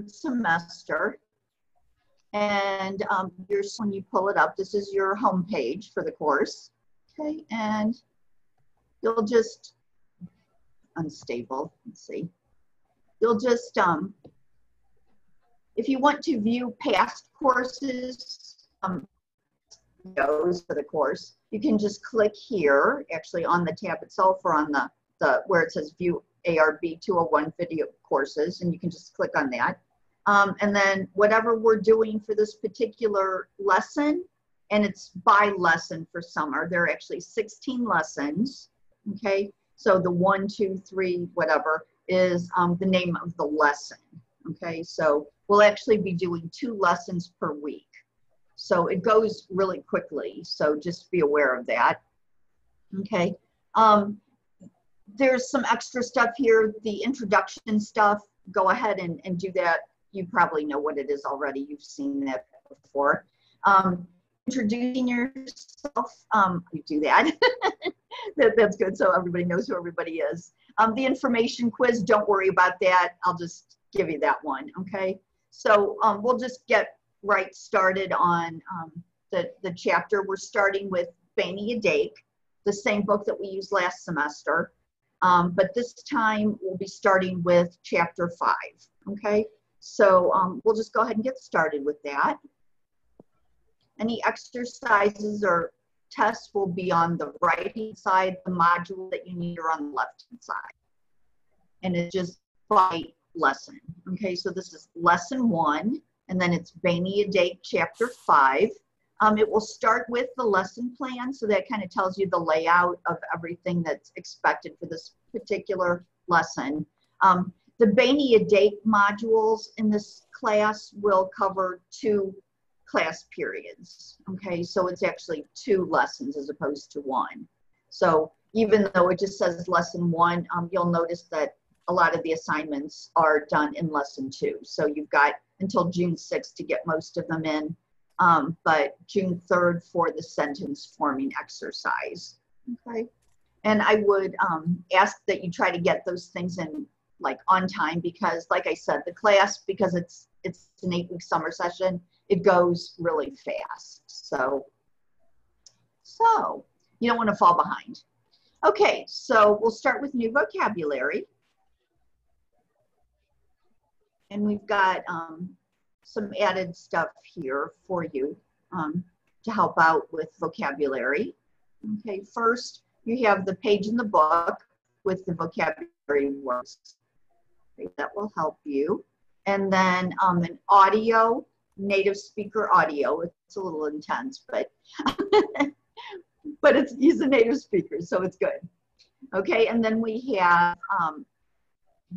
semester. And when you pull it up, this is your home page for the course. Okay, and you'll just, unstable, let's see. You'll just, if you want to view past courses, videos for the course, you can just click here, actually on the tab itself or on the where it says view ARB 201 video courses, and you can just click on that. And then whatever we're doing for this particular lesson, and it's by lesson for summer, there are actually 16 lessons, okay? So the 1, 2, 3, whatever is the name of the lesson, okay? So we'll actually be doing 2 lessons per week. So it goes really quickly, so just be aware of that, okay? There's some extra stuff here, the introduction stuff, go ahead and do that. You probably know what it is already, you've seen that before. Introducing yourself, you do that. That's good, so everybody knows who everybody is. The information quiz, don't worry about that. I'll just give you that one, okay? So we'll just get right started on the chapter. We're starting with Bani Yadayk, the same book that we used last semester. But this time we'll be starting with chapter 5, okay? So we'll just go ahead and get started with that. Any exercises or tests will be on the right-hand side. The module that you need are on the left-hand side. And it's just by lesson. Okay, so this is lesson 1, and then it's Bani Yadayk chapter 5. It will start with the lesson plan, so that kind of tells you the layout of everything that's expected for this particular lesson. The Bani Yadayk modules in this class will cover 2 class periods, okay? So it's actually 2 lessons as opposed to 1. So even though it just says lesson 1, you'll notice that a lot of the assignments are done in lesson 2. So you've got until June 6th to get most of them in, but June 3rd for the sentence forming exercise, okay? And I would ask that you try to get those things in like on time, because like I said, the class, because it's an 8-week summer session, it goes really fast. So you don't want to fall behind. Okay, so we'll start with new vocabulary. And we've got some added stuff here for you to help out with vocabulary. Okay, first you have the page in the book with the vocabulary words. Okay, that will help you. And then an audio, native speaker audio. It's a little intense, but but he's a native speaker, so it's good. Okay, and then we have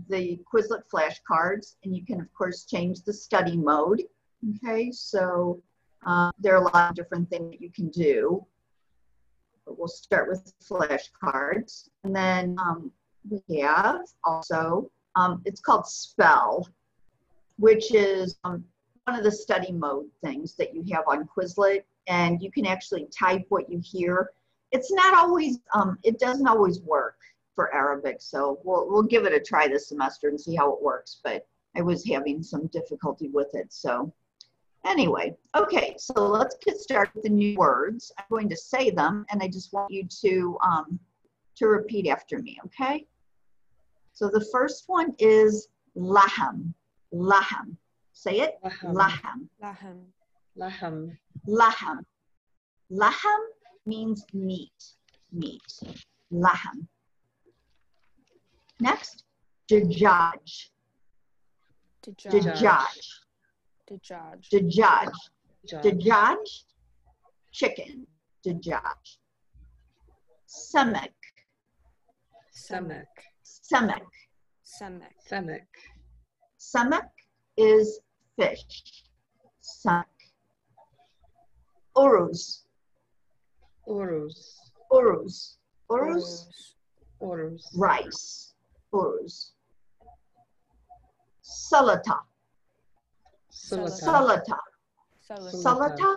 the Quizlet flashcards, and you can of course change the study mode. Okay, so there are a lot of different things that you can do, but we'll start with flashcards. And then we have also, it's called Spell, which is one of the study mode things that you have on Quizlet, and you can actually type what you hear. It's not always, it doesn't always work for Arabic, so we'll give it a try this semester and see how it works, but I was having some difficulty with it. So anyway, okay, so let's get started with the new words. I'm going to say them, and I just want you to repeat after me, okay? So the first one is laham. Laham. Say it. Laham. Laham. Laham. Laham. Laham means meat. Meat. Laham. Next, dajaj. Dajaj. Dajaj. Dajaj. Dajaj. Chicken. Dajaj. Samak. Samak. Samak. Samak. Samak. Samak is fish. Samak. Uruz. Uruz. Uruz. Uruz. Uruz. Rice. Uruz. Salata. Salata. Salata. Salata.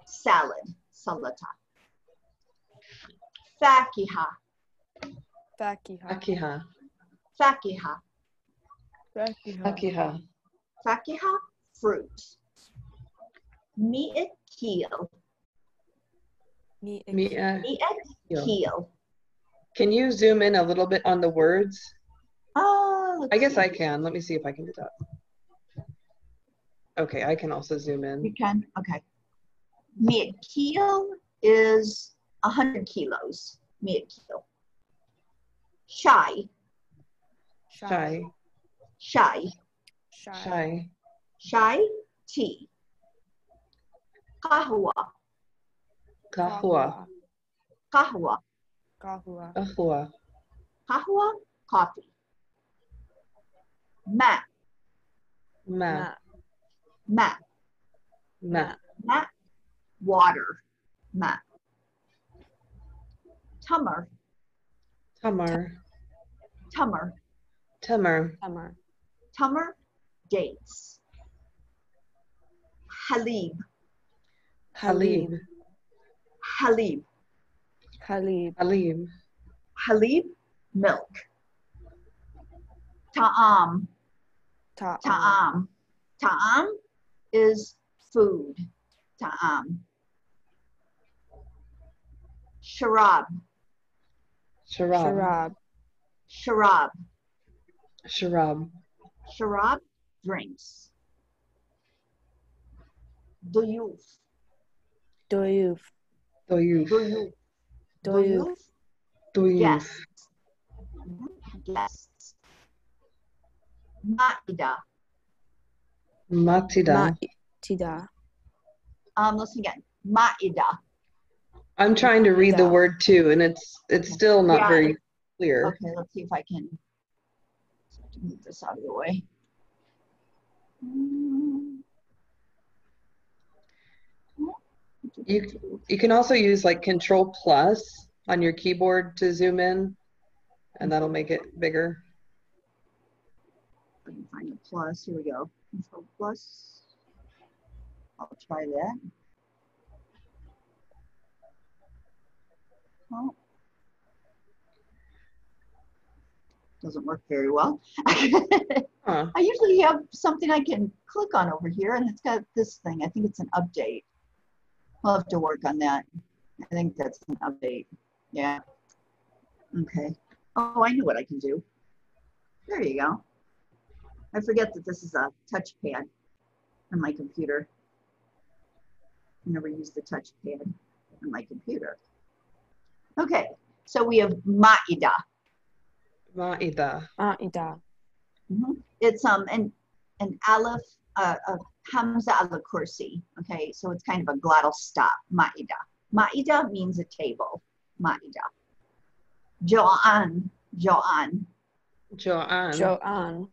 Salad. Salata. Fakiha. Fakiha. Fakiha. Fakiha. Fakiha. Fakiha. Fakiha, fruit. Mi'at keel. Mia. Mi'at keel. Can you zoom in a little bit on the words? Let's I guess see. I can. Let me see if I can do that. Okay, I can also zoom You in. can? Okay. Mi'at keel is 100 kilos. Mi'at keel. Shy. Shy. Shy. Shy. Shy, tea. Kahwa. Kahwa. Kahwa. Kahua. Kahwa. Kahwa, coffee. Ma. Ma. Ma. Ma. Ma, water. Ma. Tamar. Tamar. Tamar. Tamar. Summer. Tamar, dates. Halib. Halib. Halib. Halib. Halib. Halib, milk. Ta'am. Ta'am. Ta'am. Ta'am is food. Ta'am. Sharab. Sharab. Sharab. Sharab. Sharab. Sharab, drinks. Duyuf. Doyuf. Doyuf. Duyuf. Doyuf. Doyuf. Guests. Guests. Ma'ida. Matida. Ma'tida. Listen again. Ma'ida. I'm trying to read the Ma'ida. word too, and it's still not Yeah. very clear. Okay, let's see if I can move this out of the way. You can also use like Control Plus on your keyboard to zoom in, and that'll make it bigger. I can find a plus. Here we go. Control plus. I'll try that. Oh. Doesn't work very well. Huh. I usually have something I can click on over here, and it's got this thing. I think it's an update. I'll have to work on that. I think that's an update. Yeah. Okay. Oh, I know what I can do. There you go. I forget that this is a touchpad on my computer. I never use the touchpad on my computer. Okay, so we have Ma'ida. Ma'ida. Ma'ida. It's an aleph, a hamza ala kursi. Okay, so it's kind of a glottal stop. Ma'ida. Ma'ida means a table. Ma'ida. Jo'an. Jo'an. Joanne. Jo'an.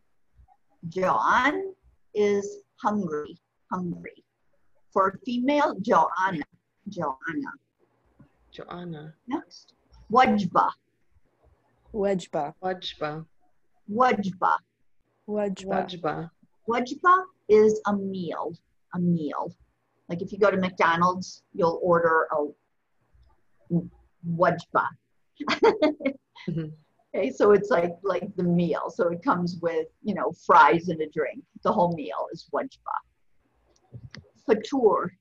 Jo'an is hungry. Hungry. For female, Jo'ana. Jo'ana. Joanna. Next. Wajba. Wejba. Wajba. Wajba. Wejba. Wajba. Wajba is a meal. A meal. Like if you go to McDonald's, you'll order a wajba. Mhm. Okay, so it's like the meal. So it comes with, you know, fries and a drink. The whole meal is wajba. Fatur.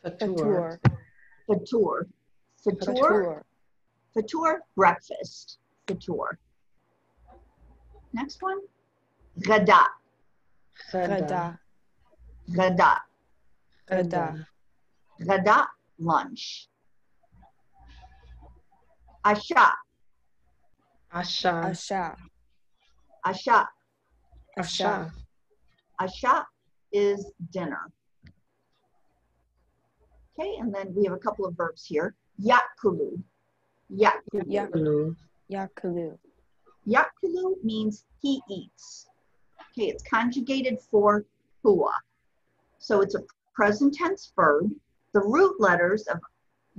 Fatur. Fatur. Fatur. Fatur. Fatur, breakfast. Fatur. Next one. Gada. Gada. Gada. Gada. Gada, lunch. Asha. Asha. Asha. Asha. Asha. Asha is dinner. Okay, and then we have a couple of verbs here. Yakulu. Yakulu. Yakulu. Yakulu. Yakulu means he eats. Okay, it's conjugated for hua. So it's a present tense verb. The root letters of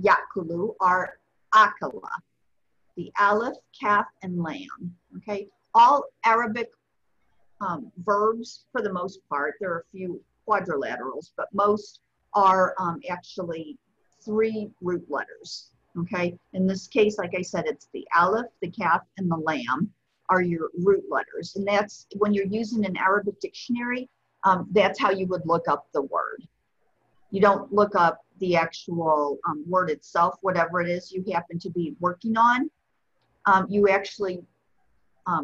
yakulu are akala, the aleph, kaf, and lam. Okay, all Arabic verbs for the most part. There are a few quadrilaterals, but most are actually 3 root letters. Okay, in this case, like I said, it's the aleph, the kaf, and the lam. are your root letters. And that's when you're using an Arabic dictionary, that's how you would look up the word. You don't look up the actual word itself, whatever it is you happen to be working on. You actually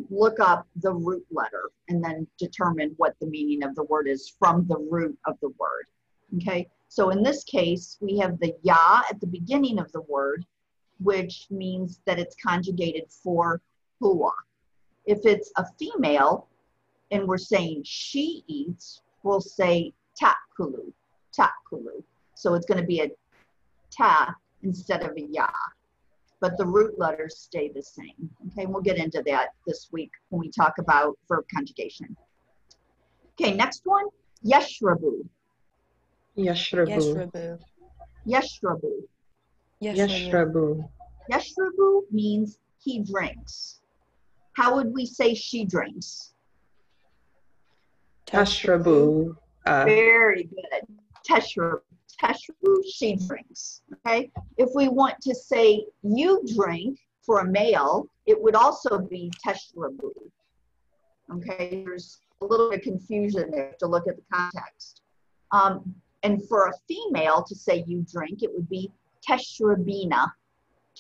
look up the root letter and then determine what the meaning of the word is from the root of the word. Okay, so in this case, we have the ya at the beginning of the word, which means that it's conjugated for huwa. If it's a female and we're saying she eats, we'll say ta'kulu, ta'kulu. So it's going to be a ta instead of a ya, but the root letters stay the same. Okay, we'll get into that this week when we talk about verb conjugation. Okay, next one, yashrabu. Yashrabu. Yashrabu. Yashrabu. Yashrabu means he drinks. How would we say she drinks? Tashrabu. Very good. Tashrabu. Tashrabu, she drinks. Okay. If we want to say you drink for a male, it would also be tashrabu. Okay. There's a little bit of confusion there to look at the context. And for a female to say you drink, it would be tashrabina.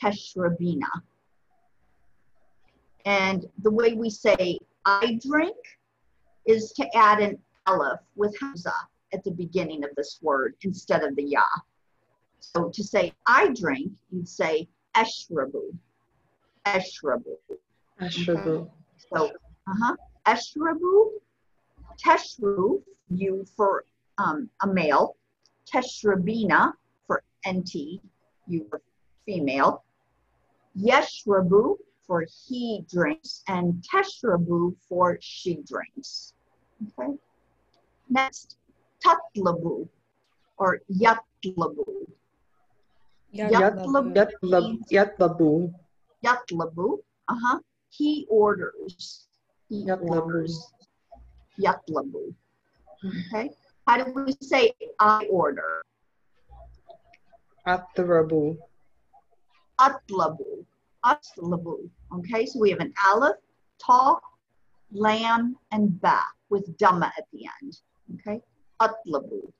Tashrabina. And the way we say I drink is to add an aleph with hamza at the beginning of this word instead of the ya. So to say I drink, you'd say ashrabu. Ashrabu. Ashrabu. Okay. So, ashrabu, tashru, you for a male, tashrabina for nt, you for female, yashrabu for he drinks, and tashrabu for she drinks. Okay. Next, tatlabu or yatlabu. Yatlabu. Yatlabu. He orders. He orders. Yatlabu. Okay. How do we say I order? Atrabu. Atlabu. Atlabu. Okay, so we have an aleph, ta, lam, and ba with dhamma at the end. Okay, atlabu.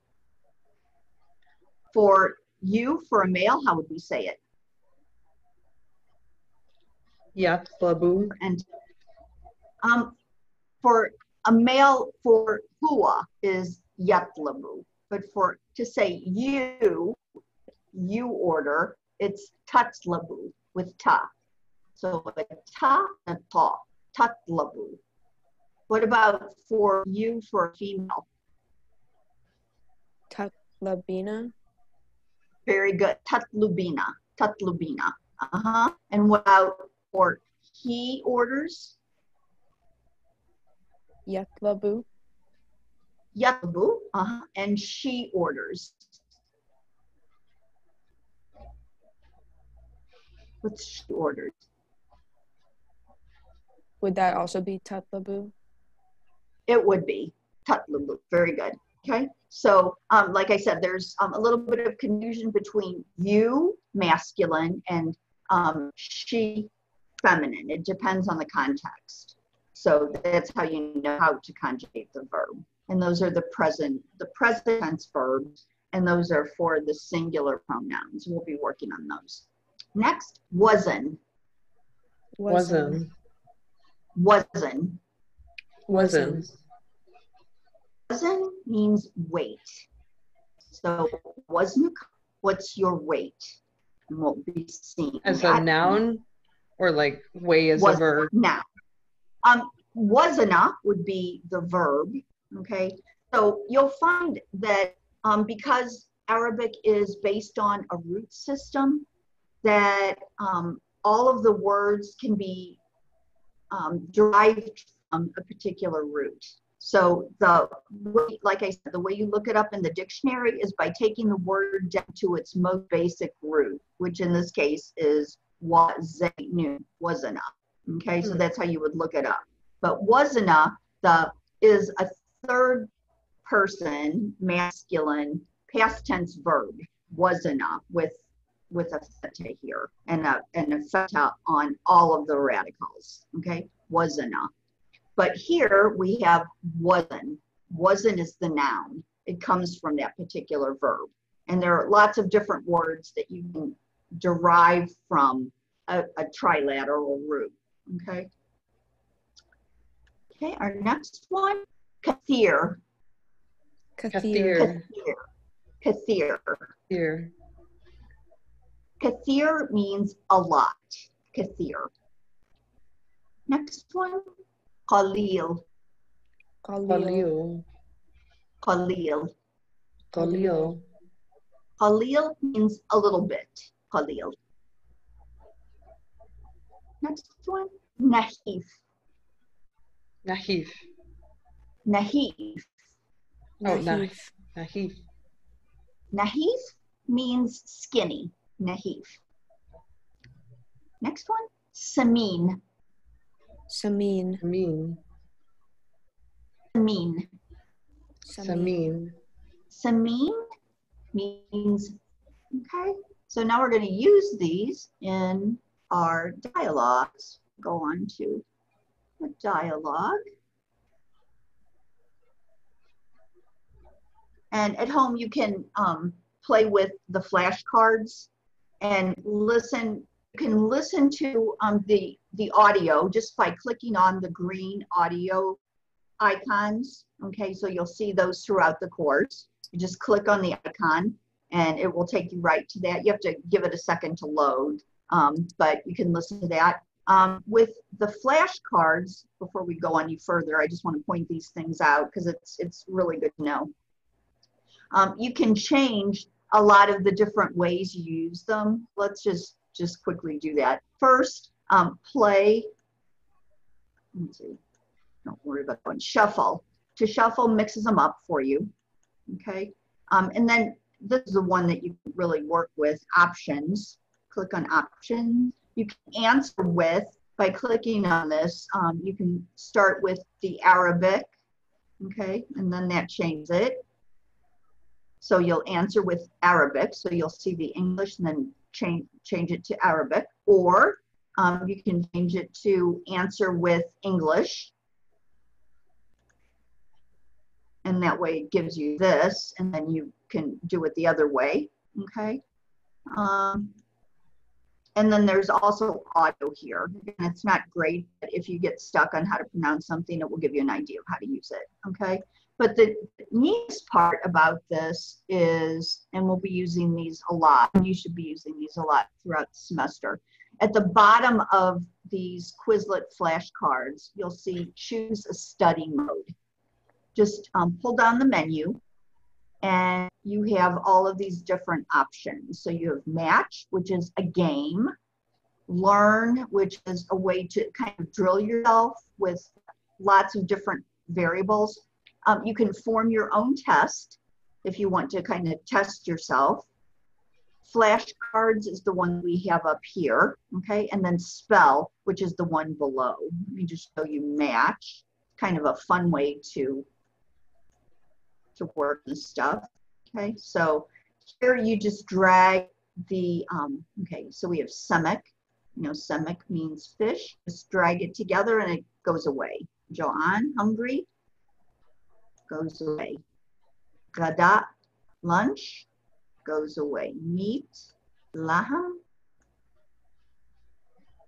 For you, for a male, how would we say it? Yatlabu. And for a male, for huwa is yatlabu. But for to say you order, it's tatlabu with ta. So a ta and a ta, tatlabu. What about for you, for a female? Tatlabina. Very good. Tatlubina. Tatlubina. And what about for he orders? Yatlabu. Yatlabu. And she orders. What's she orders? Would that also be tatlabu? It would be tatlabu. Very good. Okay. So, like I said, there's a little bit of confusion between you, masculine, and she, feminine. It depends on the context. So that's how you know how to conjugate the verb. And those are the present tense verbs, and those are for the singular pronouns. We'll be working on those. Next, wasn't. Wasn't. Wasn't. Wasn't. Wasn't means weight. So wasn't, what's your weight? And we'll be seeing as a noun or like weigh as a verb? Noun. Wasana would be the verb. Okay. So you'll find that because Arabic is based on a root system, that all of the words can be derived from a particular root. So the way, like I said, the way you look it up in the dictionary is by taking the word down to its most basic root, which in this case is wazenu, wasana. Okay, so that's how you would look it up. But wasana is a third person masculine past tense verb, wasana, with a theta here and a theta on all of the radicals. Okay, wasn't-a. But here we have wasn't. Wasn't is the noun. It comes from that particular verb. And there are lots of different words that you can derive from a trilateral root, okay? Okay, our next one, kathir. Kathir. Kathir. Here. Kathir means a lot, kathir. Next one, qalil. Qalil. Qalil. Qalil. Qalil. Qalil means a little bit, qalil. Next one, nahif. Nahif. Nahif. Oh, Nahif. Nahif. Nahif means skinny, nahif. Next one, samin. Samin. Samin. Samin. Samin. Samin means, okay, so now we're going to use these in our dialogues. Go on to the dialogue. And at home you can play with the flashcards and listen. You can listen to the audio just by clicking on the green audio icons. Okay, so you'll see those throughout the course. You just click on the icon and it will take you right to that. You have to give it a second to load, but you can listen to that. With the flashcards, before we go any further, I just want to point these things out because it's really good to know. You can change a lot of the different ways you use them. Let's just quickly do that. First, play. Let's see. Don't worry about going. Shuffle. To shuffle mixes them up for you. Okay. And then this is the one that you can really work with. Options. Click on options. You can answer with by clicking on this. You can start with the Arabic. Okay, and then that changes it. So you'll answer with Arabic. So you'll see the English and then change it to Arabic. Or you can change it to answer with English. And that way it gives you this, and then you can do it the other way, okay? And then there's also audio here. And it's not great, but if you get stuck on how to pronounce something, it will give you an idea of how to use it, okay? But the neatest part about this is, and we'll be using these a lot, and you should be using these a lot throughout the semester. At the bottom of these Quizlet flashcards, you'll see choose a study mode. Just pull down the menu and you have all of these different options. So you have match, which is a game, learn, which is a way to kind of drill yourself with lots of different variables. You can form your own test if you want to kind of test yourself. Flashcards is the one we have up here, okay? And then spell, which is the one below. Let me just show you match, kind of a fun way to work and stuff, okay? So here you just drag the, okay, so we have semek. You know, semek means fish. Just drag it together and it goes away. Joan, hungry, goes away. Gada, lunch, goes away. Meat, laham.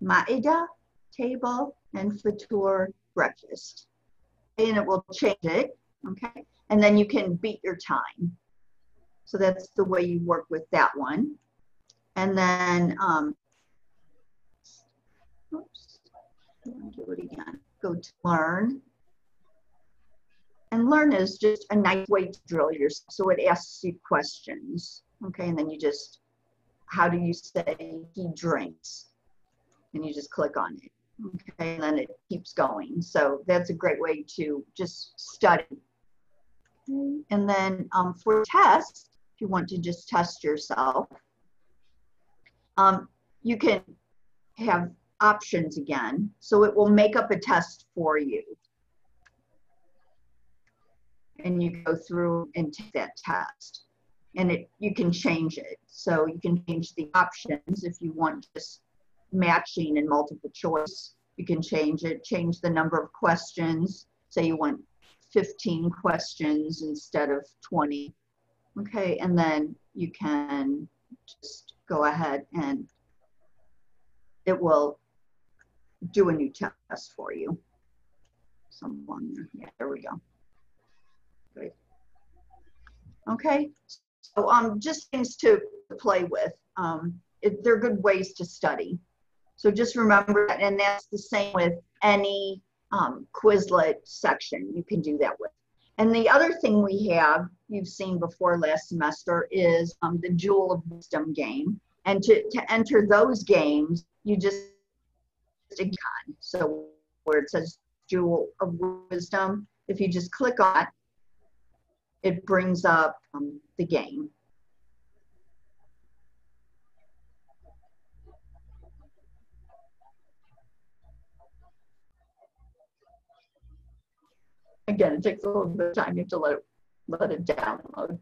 Ma'ida, table, and fatur, breakfast. And it will change it, okay? And then you can beat your time. So that's the way you work with that one. And then, oops, do it again. Go to learn. And learn is just a nice way to drill yourself. So it asks you questions, okay? And then you just, how do you say he drinks? And you just click on it, okay? And then it keeps going. So that's a great way to just study. And then for tests, if you want to just test yourself, you can have options again. So it will make up a test for you. And you go through and take that test. And you can change it. So you can change the options if you want just matching and multiple choice. You can change it, change the number of questions. Say you want 15 questions instead of 20. Okay, and then you can just go ahead and it will do a new test for you. Someone, yeah, there we go. Great. Okay, so just things to play with. They're good ways to study. So just remember that, and that's the same with any Quizlet section. You can do that with. And the other thing we have, you've seen before last semester, is the Jewel of Wisdom game. And to enter those games, you just icon. So where it says Jewel of Wisdom, if you just click on it, it brings up the game. Again, it takes a little bit of time. You have to let it download.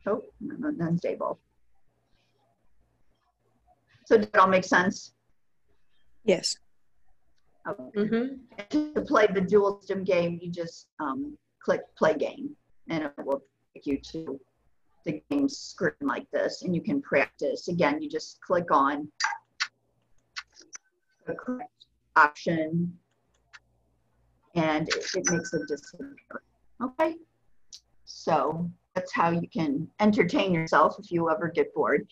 Oh, unstable. So did it all make sense? Yes. Okay. To play the dual system game, you just click play game, and it will take you to the game screen like this, and you can practice. Again, you just click on the correct option, and it makes it disappear. Okay, so that's how you can entertain yourself if you ever get bored.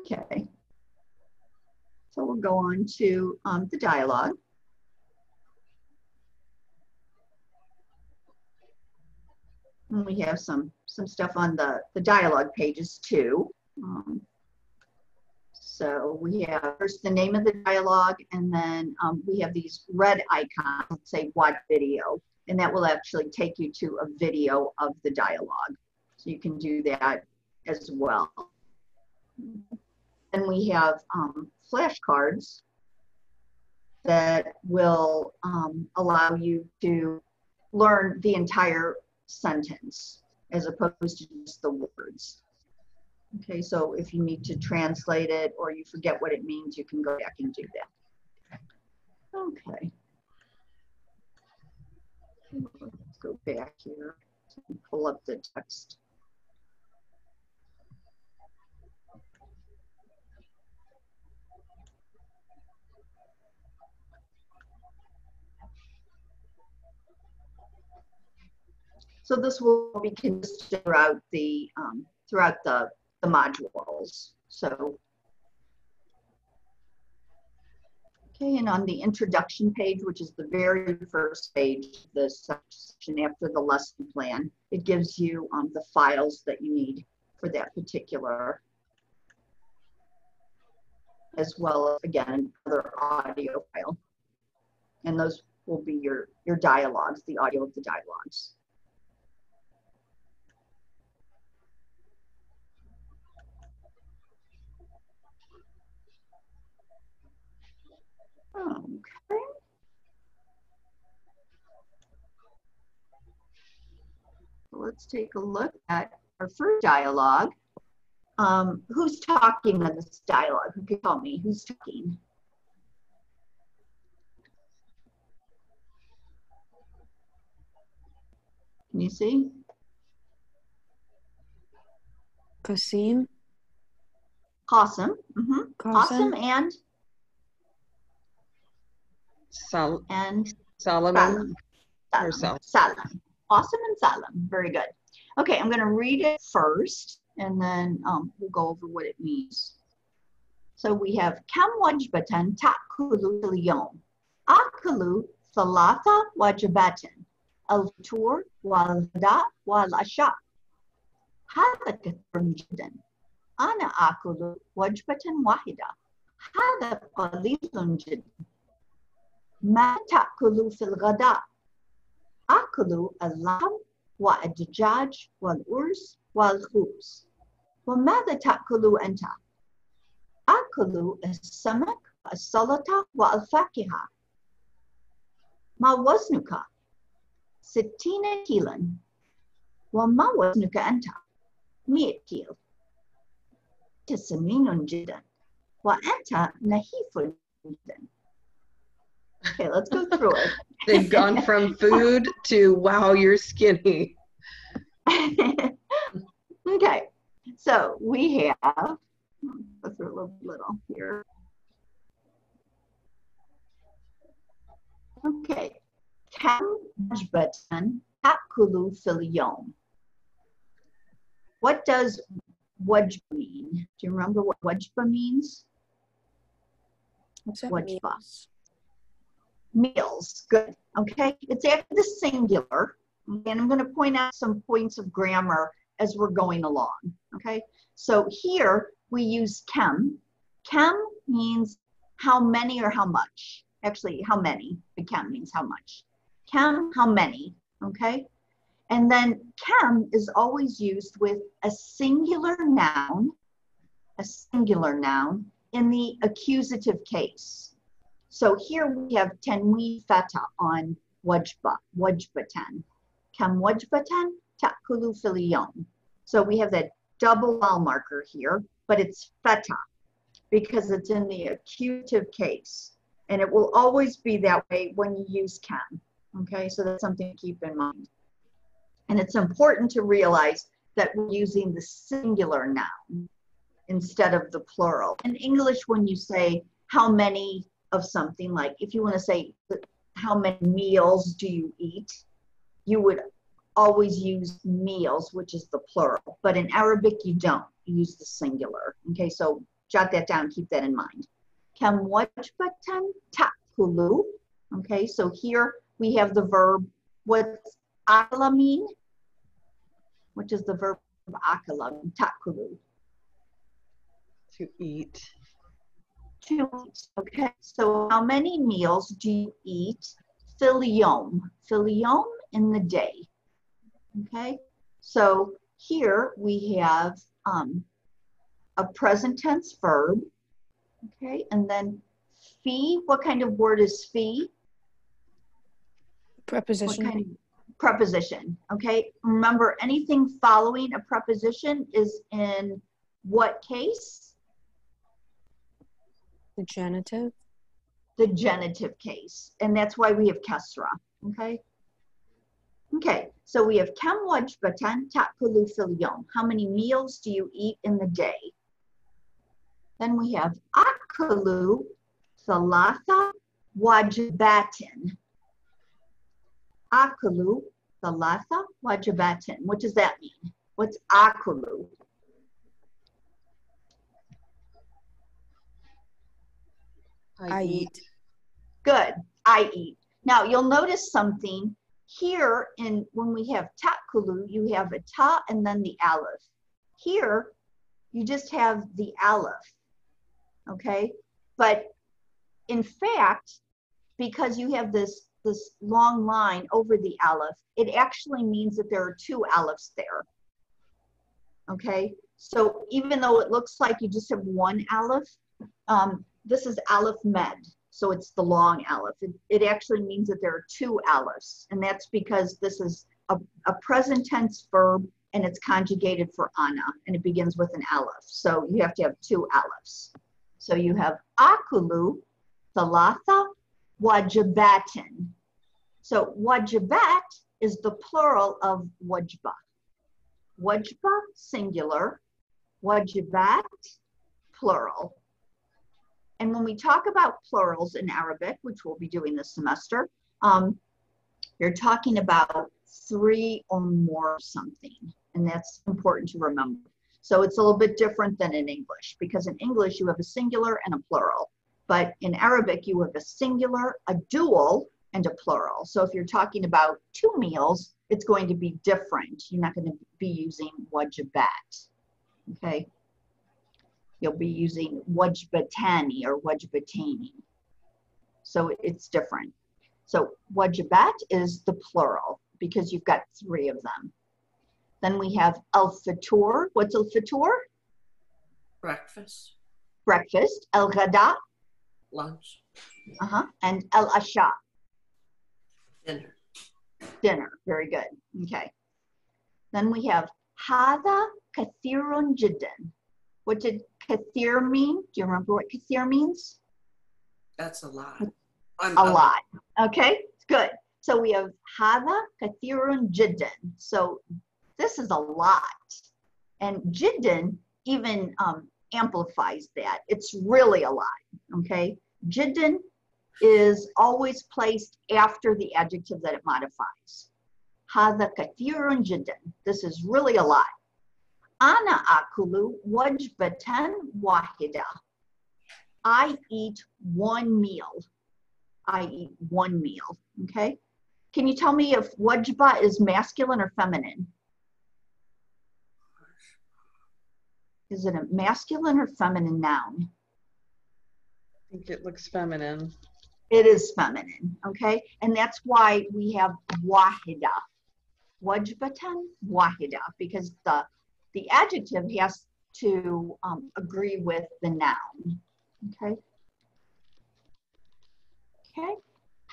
Okay, so we'll go on to the dialogue. And we have some stuff on the dialogue pages too. So we have first the name of the dialogue, and then we have these red icons that say watch video, and that will actually take you to a video of the dialogue. So you can do that as well. And we have flashcards that will allow you to learn the entire sentence as opposed to just the words. Okay, so if you need to translate it or you forget what it means, you can go back and do that. Okay. Let's go back here and pull up the text. So this will be consistent throughout the modules. So, okay, and on the introduction page, which is the very first page of this section after the lesson plan, it gives you the files that you need for that particular, as well as, again, another audio file. And those will be your dialogues, the audio of the dialogues. Okay. Let's take a look at our first dialogue. Who's talking in this dialogue? Who can tell me who's talking? Can you see? Qasim. Qasim. Qasim and Solomon. Salam. Salam. Qasim and Salam. Very good. Okay, I'm going to read it first, and then we'll go over what it means. So we have Kam wajbatan ta'kulu al-yawm? Akulu thalatha wajibatin. Al-futur wal-ghada wal-asha. هذا كثير جدا. أنا آكل وجبة واحدة. هذا قليل جدا. ما تأكل في الغداء؟ آكل اللحم والدجاج والأرز والخبز. وماذا تأكل أنت؟ آكل السمك والسلطة والفاكهة. ما وزنك؟ 60 كيلا. وما وزنك أنت؟ ميكيل أنت سمين جدا وأنت نحيف جدا. Okay, let's go through it. They've gone from food to, wow, you're skinny. Okay, so we have, go through a little here. Okay, كم وجبة تأكل في اليوم? What does wajba mean? Do you remember what wajba means? What's that? Wajba. Meals, good. Okay, it's after the singular. And I'm going to point out some points of grammar as we're going along. Okay, so here we use kem. Kem means how many or how much. Actually, how many. The kem means how much. Kem, how many. Okay, and then kem is always used with a singular noun in the accusative case. So here we have tanwi fata on wajba, wajbatan. Kam wajbatan ta'kulu fil yawm. So we have that double vowel marker here, but it's fata because it's in the accusative case. And it will always be that way when you use kam. Okay, so that's something to keep in mind. And it's important to realize that we're using the singular noun instead of the plural. In English, when you say how many of something, like if you want to say how many meals do you eat, you would always use meals, which is the plural. But in Arabic, you don't. You use the singular. Okay, so jot that down, keep that in mind. Kam wajbatan ta'kulu. Okay, so here we have the verb, what's akala mean? Which is the verb akala, ta'kulu. To eat. To eat. Okay, so how many meals do you eat fil yom? Fil yom, in the day. Okay, so here we have a present tense verb. Okay, and then fee, what kind of word is fee? Preposition. What kind of preposition? Okay, remember anything following a preposition is in what case? The genitive. The genitive case, and that's why we have kasra. Okay. Okay, so we have kam wajbatan ta'kulu fil yawm. How many meals do you eat in the day? Then we have akalu thalatha wajibatin. Akalu thalatha wajibatin. What does that mean? What's akalu? I eat. Good, I eat. Now you'll notice something here in when we have ta'kulu, you have a ta and then the aleph. Here, you just have the aleph, okay? But in fact, because you have this long line over the aleph, it actually means that there are two alephs there, okay? So even though it looks like you just have one aleph, this is aleph med. So it's the long aleph. It actually means that there are two alephs, and that's because this is a present tense verb and it's conjugated for ana, and it begins with an aleph. So you have to have two alephs. So you have akulu, thalatha, wajibatin. So wajibat is the plural of wajba. Wajba, singular, wajibat, plural. And when we talk about plurals in Arabic, which we'll be doing this semester, you're talking about three or more something. And that's important to remember. So it's a little bit different than in English, because in English you have a singular and a plural. But in Arabic you have a singular, a dual, and a plural. So if you're talking about two meals, it's going to be different. You're not going to be using wajibat, okay? You'll be using wajbatani or wajbatani. So it's different. So wajibat is the plural because you've got three of them. Then we have al-fatur. What's al-fatur? Breakfast. Breakfast. Al-ghada. Lunch. And al-asha. Dinner. Dinner. Very good. Okay. Then we have hada kathirun jiddan. What did kathir mean? Do you remember what kathir means? That's a lot. A lot. Okay, good. So we have hada kathirun jiddan. So this is a lot. And jiddan even amplifies that. It's really a lot, okay? Jiddan is always placed after the adjective that it modifies. Hada kathirun jiddan. This is really a lot. Ana akulu wajbatan wahida. I eat one meal. I eat one meal, okay? Can you tell me if wajba is masculine or feminine? Is it a masculine or feminine noun? I think it looks feminine. It is feminine, okay? And that's why we have wahida. Wajbatan wahida, because the adjective has to agree with the noun, okay? Okay.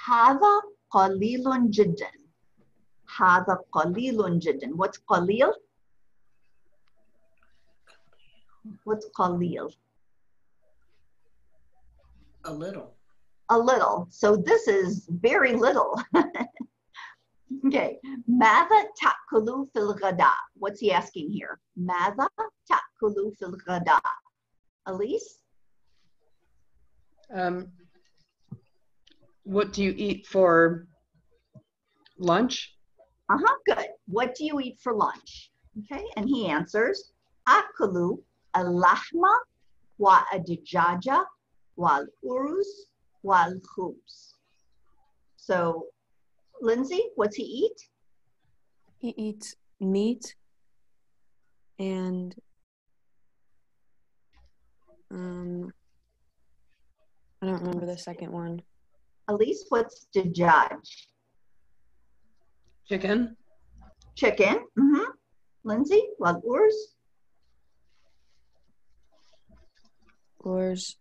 Hada qalilun jiddan. Hada qalilun jiddan. What's qalil? What's qalil? A little. A little. So this is very little. Okay. Mada ta'kulu fil ghada. What's he asking here? Mada ta'kulu fil ghada. Elise? What do you eat for lunch? Good. What do you eat for lunch? Okay. And he answers, Akulu al-lahma wa ad-dajaja wal uruz wal khubz. So, Lindsay, what's he eat? He eats meat and I don't remember the second one. Elise, what's dajaj? Chicken. Chicken. Lindsay, wal uruz? Course,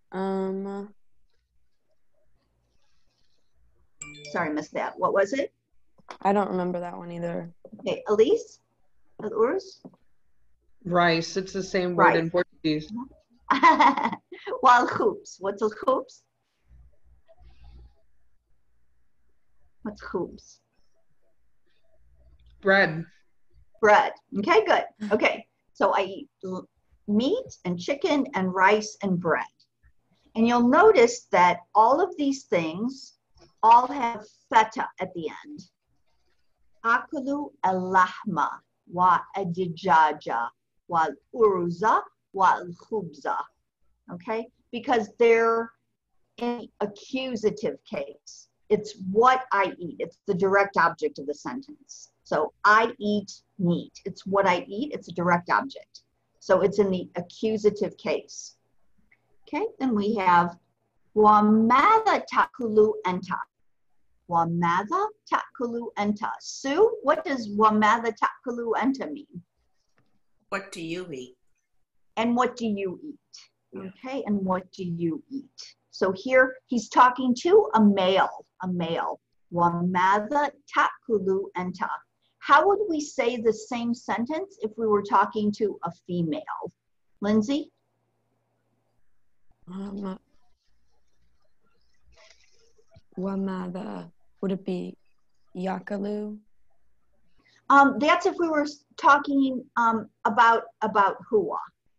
Sorry, missed that. What was it? I don't remember that one either. Okay, Elise, al uruz? Rice. It's the same word Rice. in Portuguese. Wal khubz. What's al khubz? What's khubz? Bread. Bread. Okay, good. Okay, so I eat meat and chicken and rice and bread. And you'll notice that all of these things all have feta at the end. Akulu al-lahma wa ad-dajaja wal uruza wal khubza. Okay, because they're in accusative case. It's what I eat. It's the direct object of the sentence. So I eat meat. It's what I eat. It's a direct object. So it's in the accusative case. Okay, then we have Wamada takulu enta. Wamada takulu enta. Sue, what does Wamada takulu enta mean? What do you eat? And what do you eat? Okay, and what do you eat? So here he's talking to a male, Wamada takulu enta. How would we say the same sentence if we were talking to a female? Lindsay? Wamada, would it be Yakalu? That's if we were talking about hua.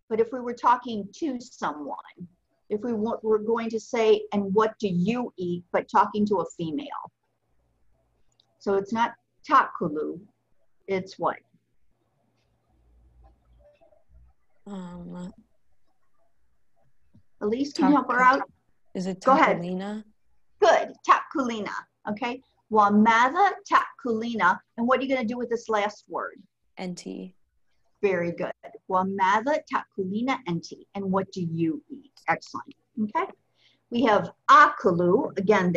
But if we were talking to someone, if we were going to say, and what do you eat, but talking to a female. So it's not takulu, it's what? Elise, can you help her out? Is it Go ahead. Takulina? Good, takulina, okay? Wamada takulina, and what are you gonna do with this last word? NT. Very good. Wamada takulina enti, and what do you eat? Excellent, okay? We have akulu, again,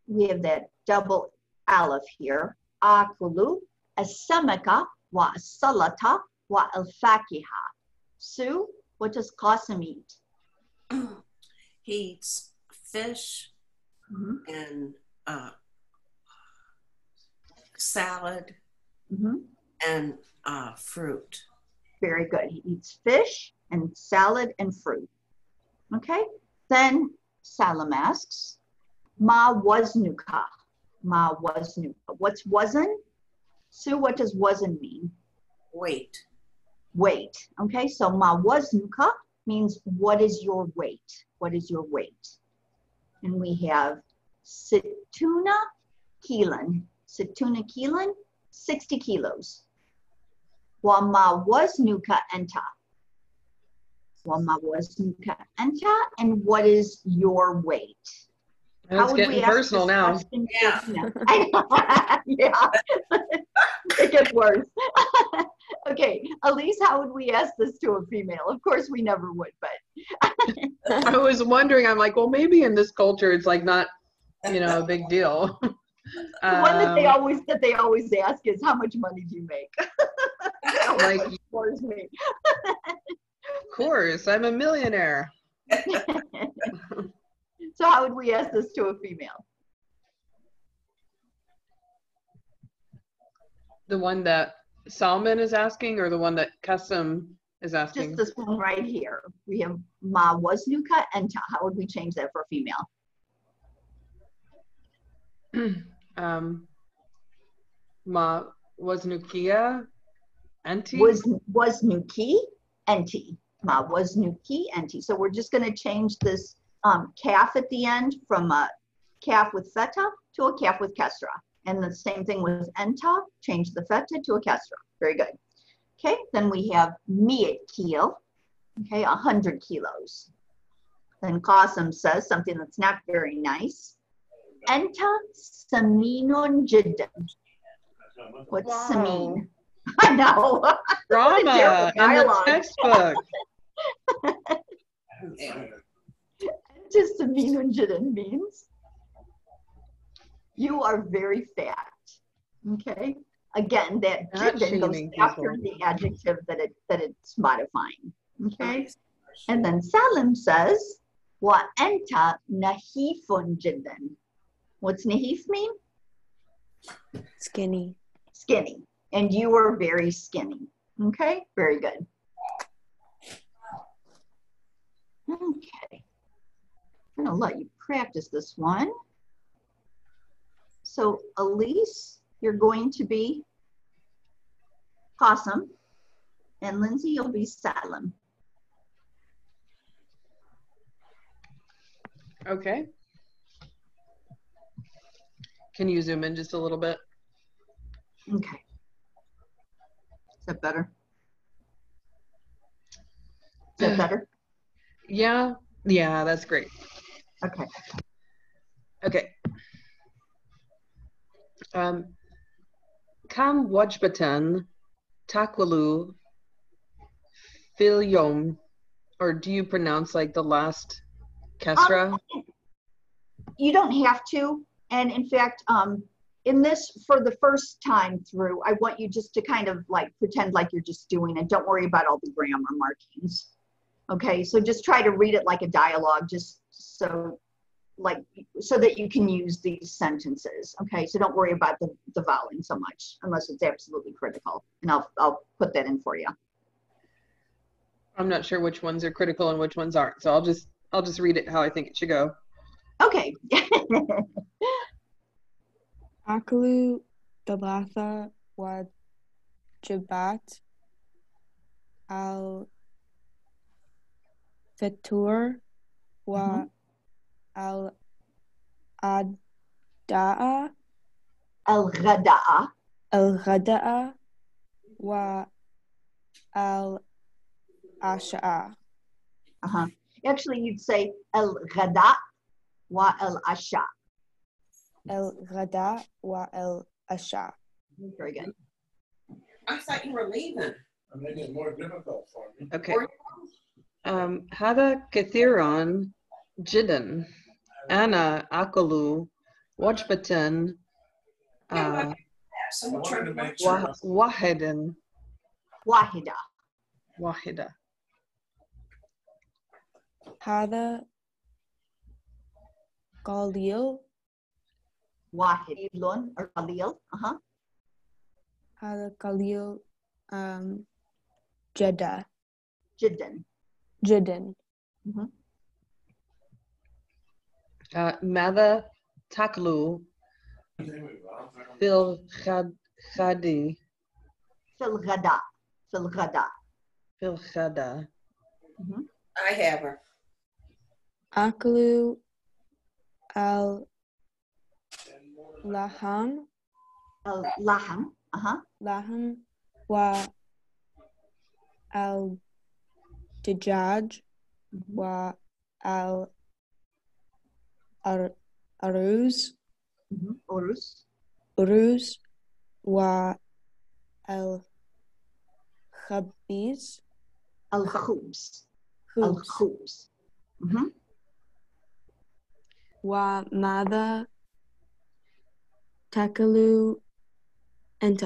we have that double aleph here. Akulu, as-samaka wa as-salata wa al-fakiha. Sue, what does Qasim eat? He eats fish and salad and fruit. Very good. He eats fish and salad and fruit. Okay. Then Salim asks, Ma waznuka. Ma waznuka. What's wazn? Sue, what does wazn mean? Weight. Weight. Okay, so ma waznuka means what is your weight? What is your weight? And we have situna kilan. Situna kilan, 60 kilos. Wa ma waznuka anta. Wa ma waznuka anta, and what is your weight? It's getting personal now. Yeah. I know. Yeah. It gets worse. Okay, Elise, how would we ask this to a female? Of course, we never would, but. I was wondering, I'm like, well, maybe in this culture, it's like not, you know, a big deal. The one that they always ask is, how much money do you make? Like, That bores me. of course, I'm a millionaire. So how would we ask this to a female? The one that Salman is asking, or the one that Kasim is asking? Just this one right here. We have ma waznuka enta. How would we change that for a female? Ma waznukia anti? Waznuki enti. Ma waznuki enti. So we're just going to change this kaf at the end from a kaf with feta to a kaf with kesra. And the same thing with enta, change the feta to a kesra. Very good. Okay, then we have mi'at kil, okay, 100 kilos. Then Qasim says something that's not very nice. Enta saminun jiddan. What's samin? I know. Drama in the textbook. Enta saminun jiddan means you are very fat. Okay. Again, that jiddan goes after the adjective that it's modifying. Okay. And then Salim says, wa anta nahifun jiddan. What's nahif mean? Skinny. Skinny. And you are very skinny. Okay. Very good. Okay. I'm going to let you practice this one. So Elise, you're going to be Qasim, and Lindsay, you'll be Salim. Okay. Can you zoom in just a little bit? Okay. Is that better? Is that better? Yeah. Yeah, that's great. Okay. Okay. Kam wajbatan takwalu fil yom, or do you pronounce like the last kesra? You don't have to. And in fact, in this, for the first time through, I want you just to kind of like pretend like you're just doing it. Don't worry about all the grammar markings. Okay, so just try to read it like a dialogue, just so that you can use these sentences. Okay, so don't worry about the vowing so much, unless it's absolutely critical. And I'll put that in for you. I'm not sure which ones are critical and which ones aren't, so I'll just read it how I think it should go. Okay. Akalu Dalatha Wajibat Al Fitur wa Al Adda'a Al-Ghada'a. Al-Ghada'a wa Al Asha'a. Actually, you'd say Al-Ghada' wa Al-Asha. Al-Ghada wa Al-Asha. Very good. I thought you were leaving. I'm making it more difficult for me. Okay. Hada kathiran jiddan ana akalu wajbatan Someone I wanted trying to to make sure. wahidan Wahida. wahida. Hada Qalil. Wahidun or Qalil. Hada Qalil جدا جدا. جدا Mhm. ماذا تاكلوا في الغد في الغداء. في الغداء. في الغداء Mhm. I have her. أكلوا اللحم اللحم. لحم والدجاج Mhm. والأرز Mhm. أرز. أرز والخبيز الخبز. خبز الخبز. Mhm. وماذا تاكلوا أنت؟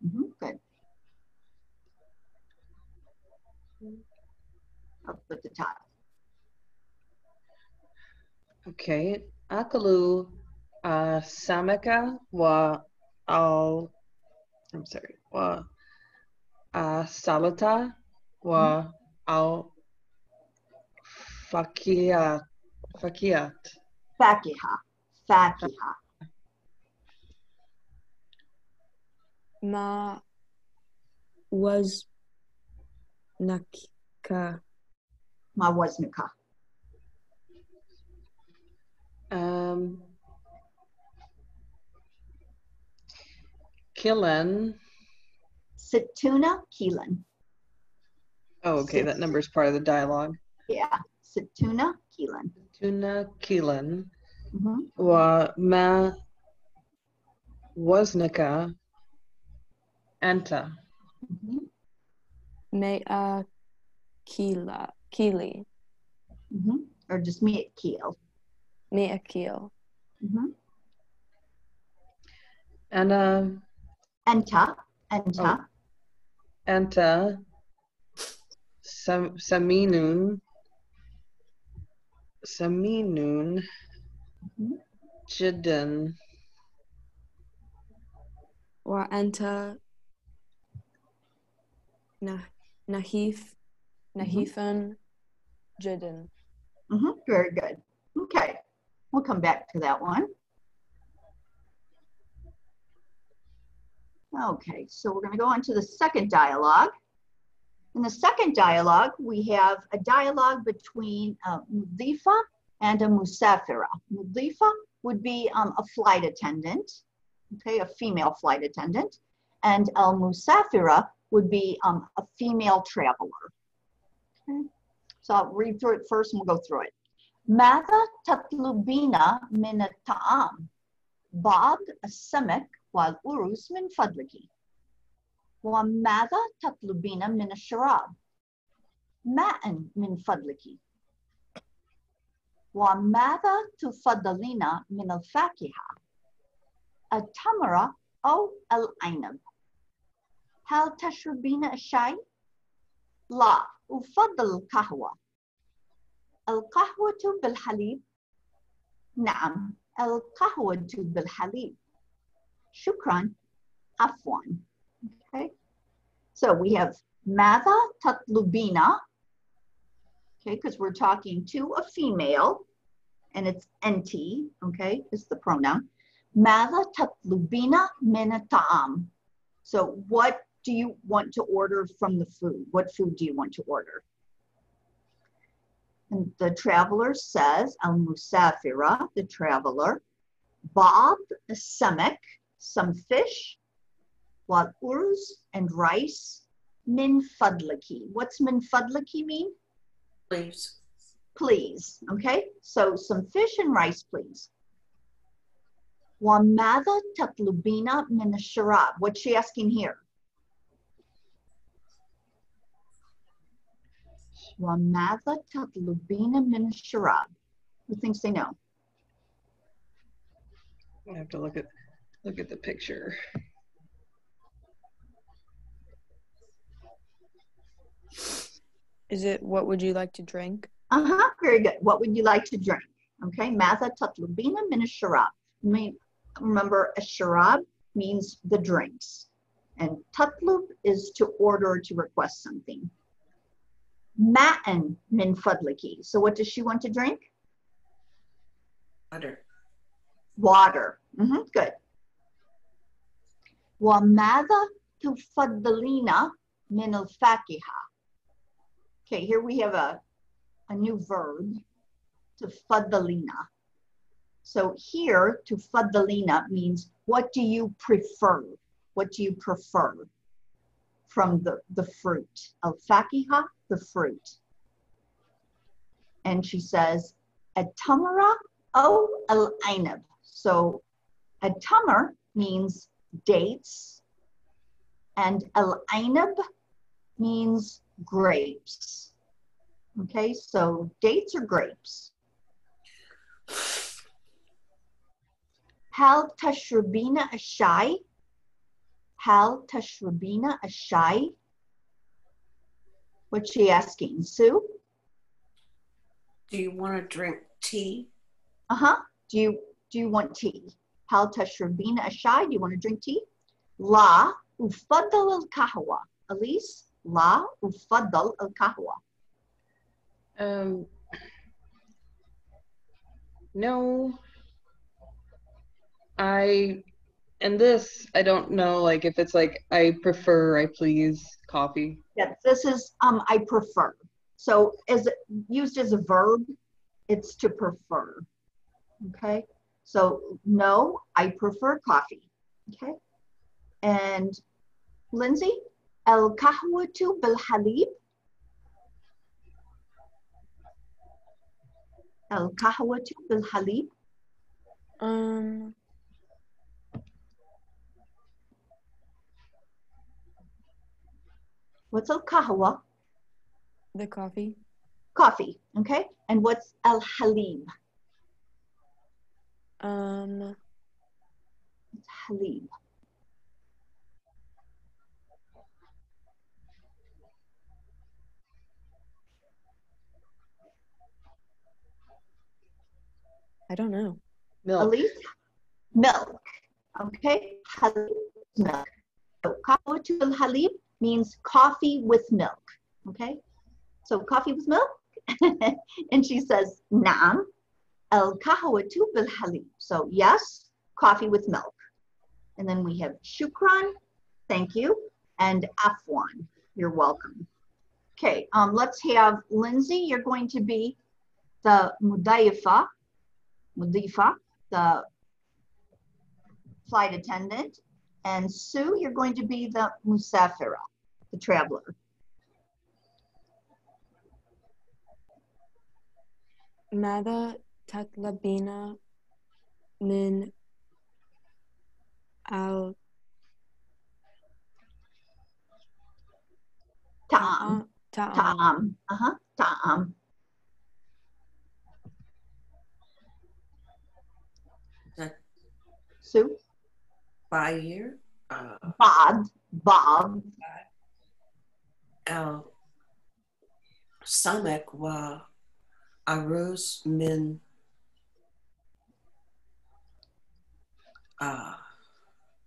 Mhm. Good. Up at the top. Okay. أكلوا سمكة I'm sorry. سلطة فاكهة. فاكهة. فاكهة. ما وزنك؟ ما وزنك؟ كيلن. 60 كيلا. Oh, okay. That number is part of the dialogue. Yeah. 60 كيلا. 60 كيلن. Mhm. وما وزنك أنت؟ Mhm. 100 كيلي Mhm. Or just 100 كيل. 100 كيلو. Mhm. أنا أنت. Oh. أنت سمين Mhm. جدا. وأنت نحيفا جدا. Mhm. Very good. Okay. We'll come back to that one. Okay, so we're going to go on to the second dialogue. In the second dialogue, we have a dialogue between Mudifa and a Musafira. Mudifa would be a flight attendant, okay, a female flight attendant, and Musafira would be a female traveler. Okay. So I'll read through it first and we'll go through it. ماذا تطلبين من الطعام؟ بعض السمك والأرز من فضلك. وماذا تطلبين من الشراب؟ ماء من فضلك. وماذا تفضلين من الفاكهة؟ التمر أو العنب. هل تشربين الشاي؟ لا، أفضل القهوة. القهوة بالحليب؟ نعم، القهوة بالحليب. شكرا، عفوا. Okay, so we have ماذا تطلبين, okay, because we're talking to a female and it's NT, okay, is the pronoun. ماذا تطلبين من الطعام? So what do you want to order from the food? What food do you want to order? And the traveler says, al-musafira, the traveler, بعض السمك, some fish, والأرز and rice, من فضلك. What's من فضلك mean? Please. Please, okay? So some fish and rice, please. وماذا تطلبين من الشراب? What's she asking here? وماذا تطلبين من الشراب? Who thinks they know? I have to look at the picture. Is it what would you like to drink? Very good. What would you like to drink? Okay, ماذا تطلبين من الشراب? Remember, a sharab means the drinks. And tatlub is to order, to request something. Ma'an min fadliki. So what does she want to drink? Butter. Water. Good. وَمَاذَا تُفَضِّلِينَ مِنَ الْفَاكِهَةِ. Okay, here we have a new verb, تُفَضِّلِينَ. So here, تُفَضِّلِينَ means what do you prefer? What do you prefer from the fruit? Al-fakiha, the fruit. And she says, at-tamara or al-ainab. So at-tamar means dates, and al-ainab means grapes. Okay, so dates or grapes. Hal tashrabina ash-shay? Hal tashrabina ash-shay? What's she asking? Sue? Do you want to drink tea? Do you want tea? Hal tashrabina ash-shay? Do you want to drink tea? La ufaddal al-kahwa. Elise? La ufaddal al-kahwa. No. I don't know, like, if it's like, I prefer, I please coffee. Yeah, this is, I prefer. So used as a verb, it's to prefer. Okay. So no, I prefer coffee. Okay. And Lindsay, al-kahwatu bil-halib. Al-kahwatu bil-halib. What's al-kahwa? The coffee. Coffee. Okay. And what's al-halib? Halib. I don't know. Milk. Elise? Milk. Okay. Halib, milk. So kahwatu bil-halib means coffee with milk. Okay. So coffee with milk. And she says, Naam, al-kahwatu bil-halib. So yes, coffee with milk. And then we have shukran, thank you, and afwan, you're welcome. Okay, let's have Lindsay, you're going to be the mudifa, the flight attendant, and Sue, you're going to be the musafira, the traveler. ماذا تطلبين من Ta'am. ta'am? Ta'am. Ta'am. Sue? By year? Bob. Samek wa aruz min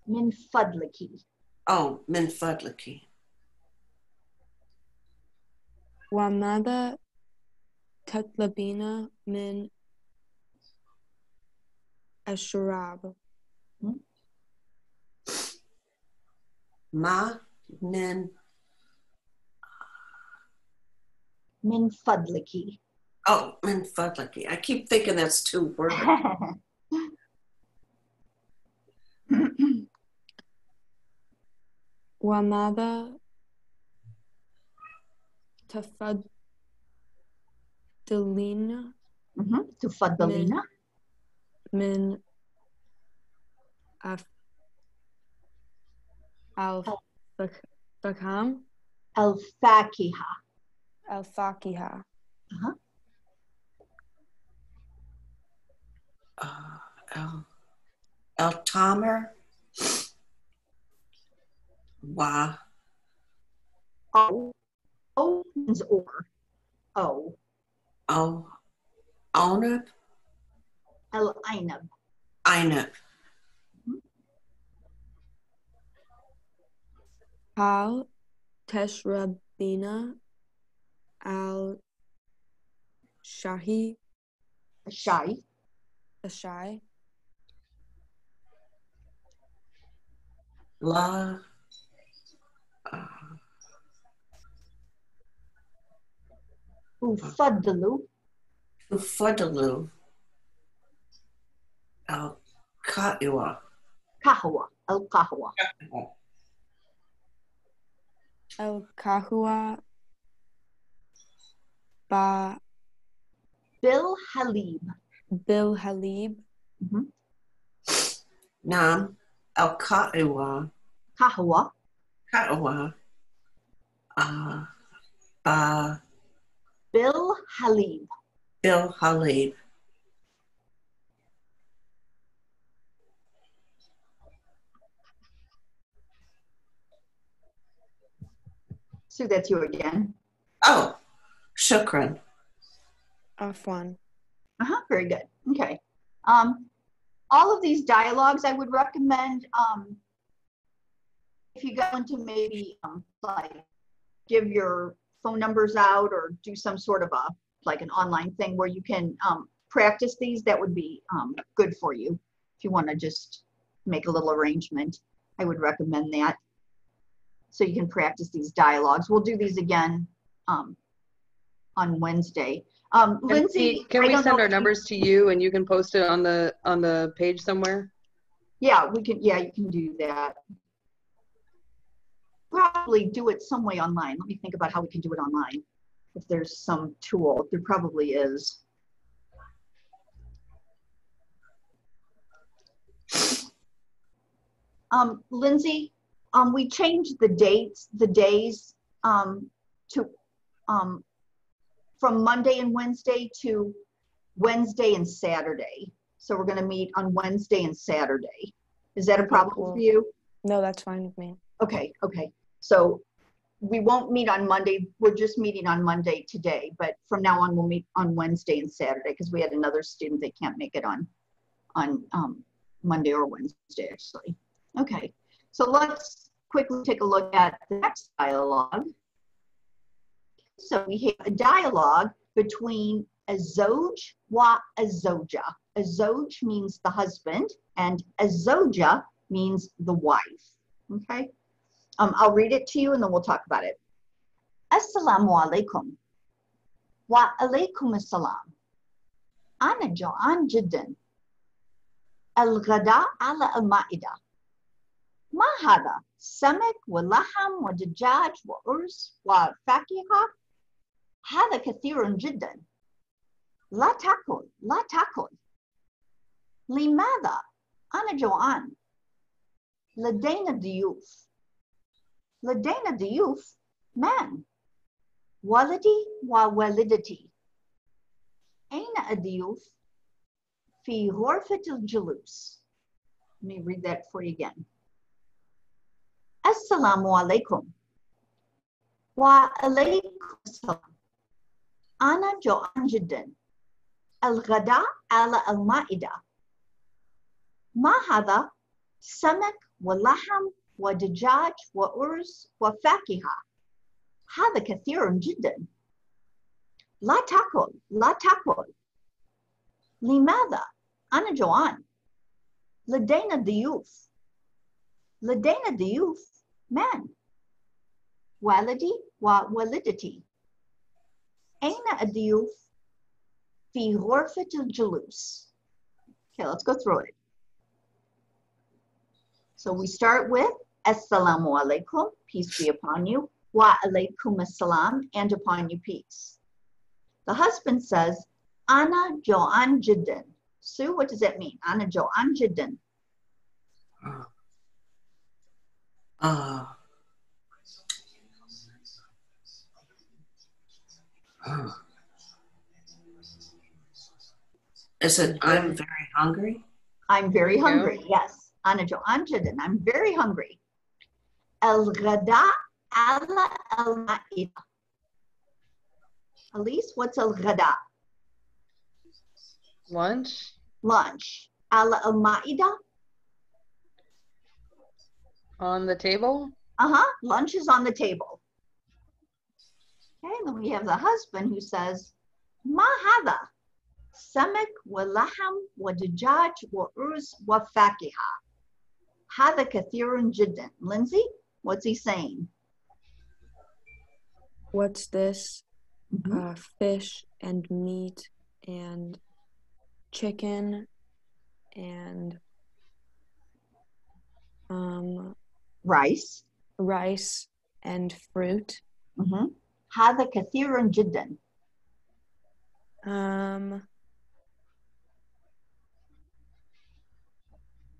Min fadliki. min fadliki. وماذا تطلبين من الشراب؟ Ma min fadliki. min fadliki. I keep thinking that's two words. وماذا تفضلين تفضلين من الفاكهة؟ الفاكهة. El-Tamer wa O means or. O. Onab El-Ainab. Ainab. هل تشربين الشاي؟ الشاي. الشاي. لا أفضل تفضلوا القهوة. قهوة. القهوة. القهوة بالحليب. بالحليب. مهم. نعم القهوة. قهوة قهوة بالحليب. بالحليب. Sue, that's you again. Oh, shukran. عفوا. Very good. Okay. All of these dialogues, I would recommend if you go into maybe like give your phone numbers out or do some sort of a like an online thing where you can practice these, that would be good for you. If you want to just make a little arrangement, I would recommend that. So you can practice these dialogues. We'll do these again on Wednesday. Lindsay, Can we send our if numbers to you and you can post it on the page somewhere? Yeah, we can. Yeah, you can do that. Probably do it some way online. Let me think about how we can do it online. If there's some tool, there probably is. Lindsay, we changed the days to from Monday and Wednesday to Wednesday and Saturday. So we're going to meet on Wednesday and Saturday. Is that a problem for you? No, that's fine with me. Okay, okay. So we won't meet on Monday. We're just meeting on Monday today, but from now on we'll meet on Wednesday and Saturday because we had another student that can't make it on Monday or Wednesday actually. Okay, so let's quickly take a look at the next dialogue. So we have a dialogue between a zoj wa a zoja. A zoj means the husband and a zoja means the wife. Okay, I'll read it to you and then we'll talk about it. Assalamu alaikum. Wa alaikum assalam. Ana ja'an jiddan. الغداء على المائدة. ما هذا؟ سمك ولحم ودجاج وأرز وفاكهة. هذا كثير جدا. لا تأكل لا تأكل. لماذا؟ أنا جوعان. لدينا ضيوف. لدينا ضيوف. من؟ والدي ووالدتي. أين الضيوف؟ في غرفة الجلوس. Let me read that for you again. Assalamu alaikum. Wa alaikum assalam. Ana jo'an jiddan. الغداء على المائدة. ما هذا؟ سمك ولحم ودجاج وأرز وفاكهة. هذا كثير جدا. لا تأكل لا تأكل. لماذا؟ أنا جوعان. لدينا ضيوف. لدينا ضيوف. من؟ والدي ووالدتي. أين الضيوف؟ في غرفة الجلوس. Okay, let's go through it. So we start with Assalamu alaikum, peace be upon you. Wa alaikum assalam, and upon you peace. The husband says, Ana jo'an jiddan. Sue, what does that mean? Ana jo'an jiddan. Is it I'm very hungry? I'm very hungry, yes. Ana jo'an jiddan. I'm very hungry. Al-ghada ala al-ma'ida. Elise, what's al-ghada? Lunch? Lunch. Ala al-ma'ida? On the table? Lunch is on the table. Okay, and then we have the husband who says, Ma hada, samak wa laham wa dajaj wa urz wa fakiha. Hada kathirun jiddan. Lindsay, what's he saying? What's this? Mm-hmm. Fish and meat and chicken and Rice. rice and fruit. Hada kathirun jiddan.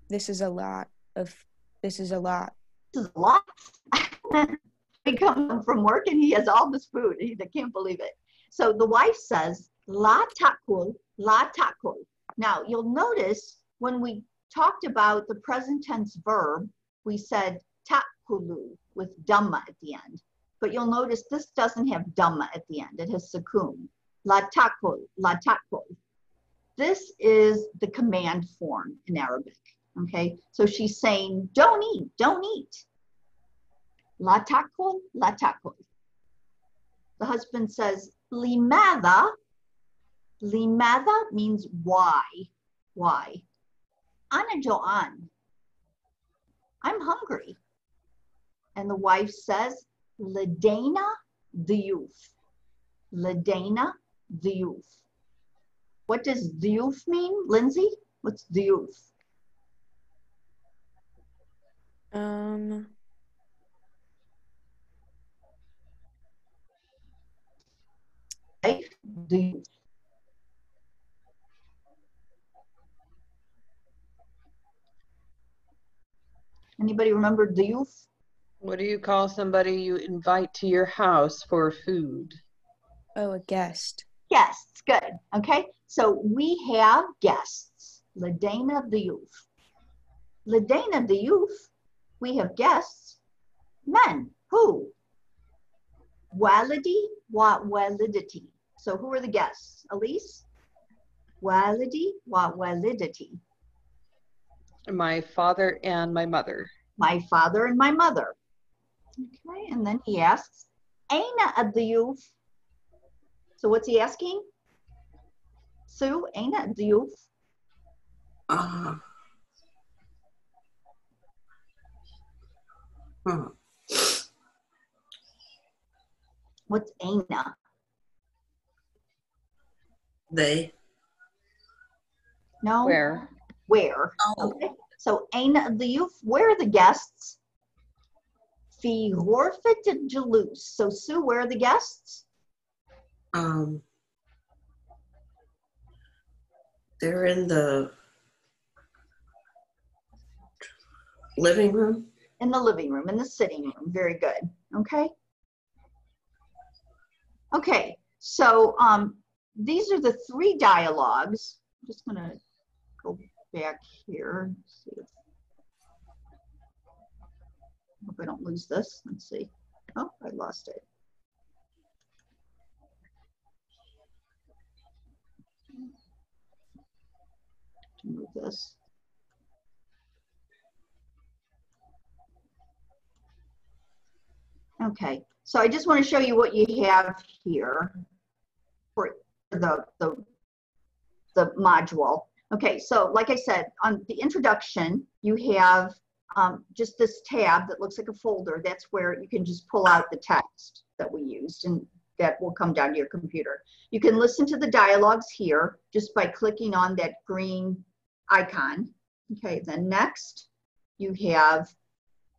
This is a lot. This is a lot. He comes home from work and he has all this food. He can't believe it. So the wife says, La takul, la takul. Now you'll notice when we talked about the present tense verb, we said takulu with dhamma at the end. But you'll notice this doesn't have dhamma at the end. It has sukoon. La takul, la takul. This is the command form in Arabic. Okay, so she's saying, don't eat, don't eat. La takul, la takul. The husband says, Limada. Limada means why. Why? Ana jo'an. I'm hungry. And the wife says, Ladaina diyuf. Ladaina diyuf. What does diyuf mean, Lindsay? What's diyuf? Diyuf. Anybody remember diyuf? What do you call somebody you invite to your house for food? Oh, a guest. Guests, good. Okay, so we have guests. Ladaina diyuf. Ladaina diyuf, we have guests. Men, who? Walidi wa walidati. So who are the guests? Elise? Walidi wa walidati. My father and my mother. My father and my mother. Okay, and then he asks, Aina ad-diyuf. So what's he asking? Sue, Aina ad-diyuf. What's Aina? They. No? Where? Where? Oh. Okay, so Aina ad-diyuf, where are the guests? Fi ghurfat al-julus. So Sue, where are the guests? They're in the living room. In the living room, in the sitting room. Very good. Okay. Okay, so these are the three dialogues. I'm just going to go back here. See if, hope I don't lose this. Let's see. Oh, I lost it. Move this. Okay, so I just want to show you what you have here for the module. Okay, so like I said, on the introduction, you have just this tab that looks like a folder. That's where you can just pull out the text that we used, and that will come down to your computer. You can listen to the dialogues here just by clicking on that green icon. Okay, then next you have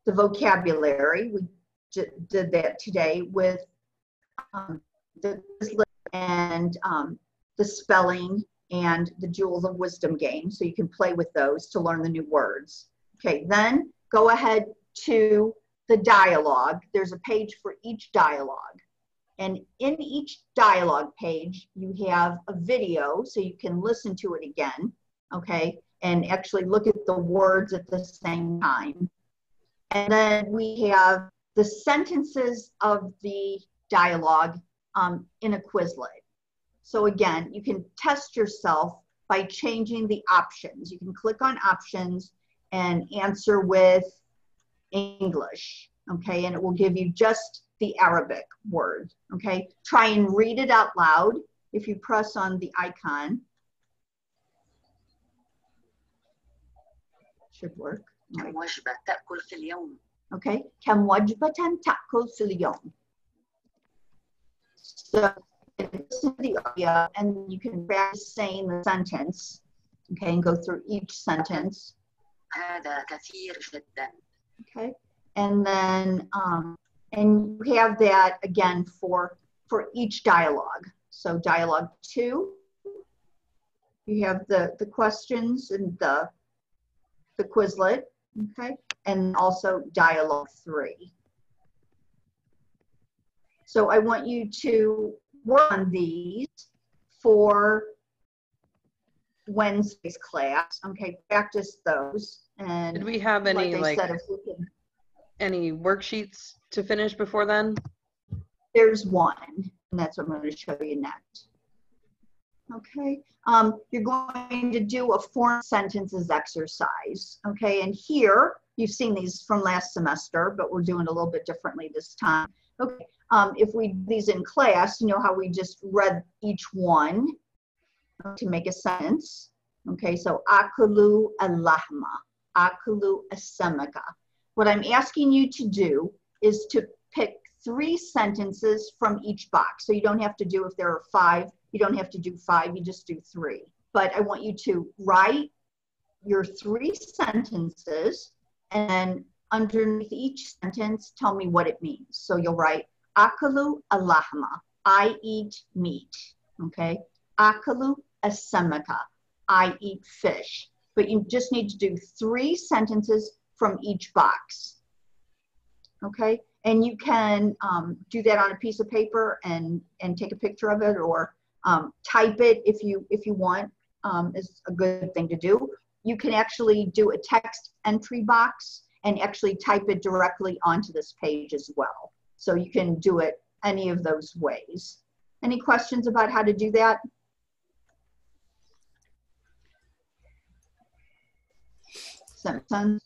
the vocabulary. We did that today with the Quizlet and the spelling and the Jewels of Wisdom game, so you can play with those to learn the new words. Okay, then go ahead to the dialogue. There's a page for each dialogue. And in each dialogue page, you have a video, so you can listen to it again, okay, and actually look at the words at the same time. And then we have the sentences of the dialogue in a Quizlet. So again, you can test yourself by changing the options. You can click on options and answer with English, okay? And it will give you just the Arabic word, okay? Try and read it out loud. If you press on the icon, should work. كم وجبة تأكل في اليوم؟ Okay, كم وجبة تأكل في اليوم? So listen to the audio and you can practice saying the sentence, okay, and go through each sentence. هذا كثير جدا. Okay, and then and you have that again for each dialogue. So dialogue 2, you have the questions and the Quizlet, okay, and also dialogue 3. So I want you to work on these for Wednesday's class, okay, practice those. And Did we have any any worksheets to finish before then? There's one, and that's what I'm going to show you next. Okay, you're going to do a form sentences exercise, okay, and here, you've seen these from last semester, but we're doing it a little bit differently this time. Okay, if we do these in class, you know how we just read each one to make a sentence, okay, so akulu al-lahma, akulu as-samaka. What I'm asking you to do is to pick 3 sentences from each box. So you don't have to do, if there are 5, you don't have to do 5, you just do 3. But I want you to write your 3 sentences and then underneath each sentence, tell me what it means. So you'll write, Akalu al-lahma, I eat meat, okay? Akalu as-samaka, I eat fish. But you just need to do 3 sentences from each box, okay? And you can do that on a piece of paper and take a picture of it, or type it if you want. Is a good thing to do. You can actually do a text entry box and actually type it directly onto this page as well. So you can do it any of those ways. Any questions about how to do that? Sentence.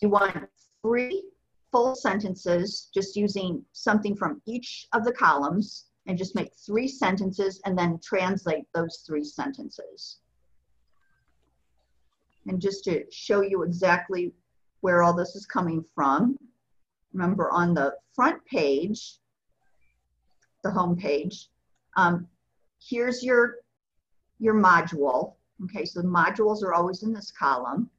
You want 3 full sentences, just using something from each of the columns, and just make 3 sentences and then translate those 3 sentences. And just to show you exactly where all this is coming from, remember on the front page, the home page, here's your module. Okay, so the modules are always in this column.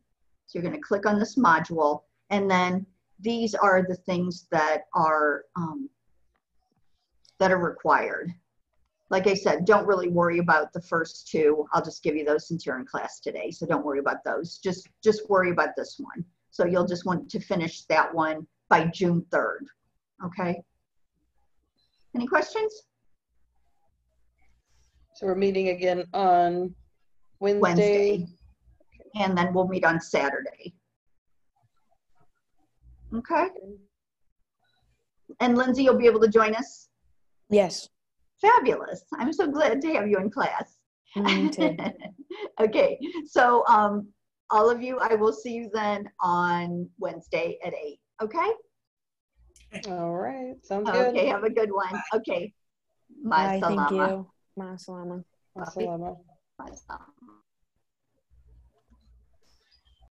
So you're going to click on this module, and then these are the things that are required. Like I said, don't really worry about the first 2. I'll just give you those since you're in class today, so don't worry about those. Just worry about this one. So you'll just want to finish that one by June 3rd, okay? Any questions? So we're meeting again on Wednesday. And then we'll meet on Saturday. Okay? And Lindsay, you'll be able to join us? Yes. Fabulous. I'm so glad to have you in class. Me too. Okay, so all of you, I will see you then on Wednesday at 8, okay? All right, sounds good. Okay, have a good one. Okay. Bye, thank Ma salama. you. Ma salama. Ma salama. Ma salama.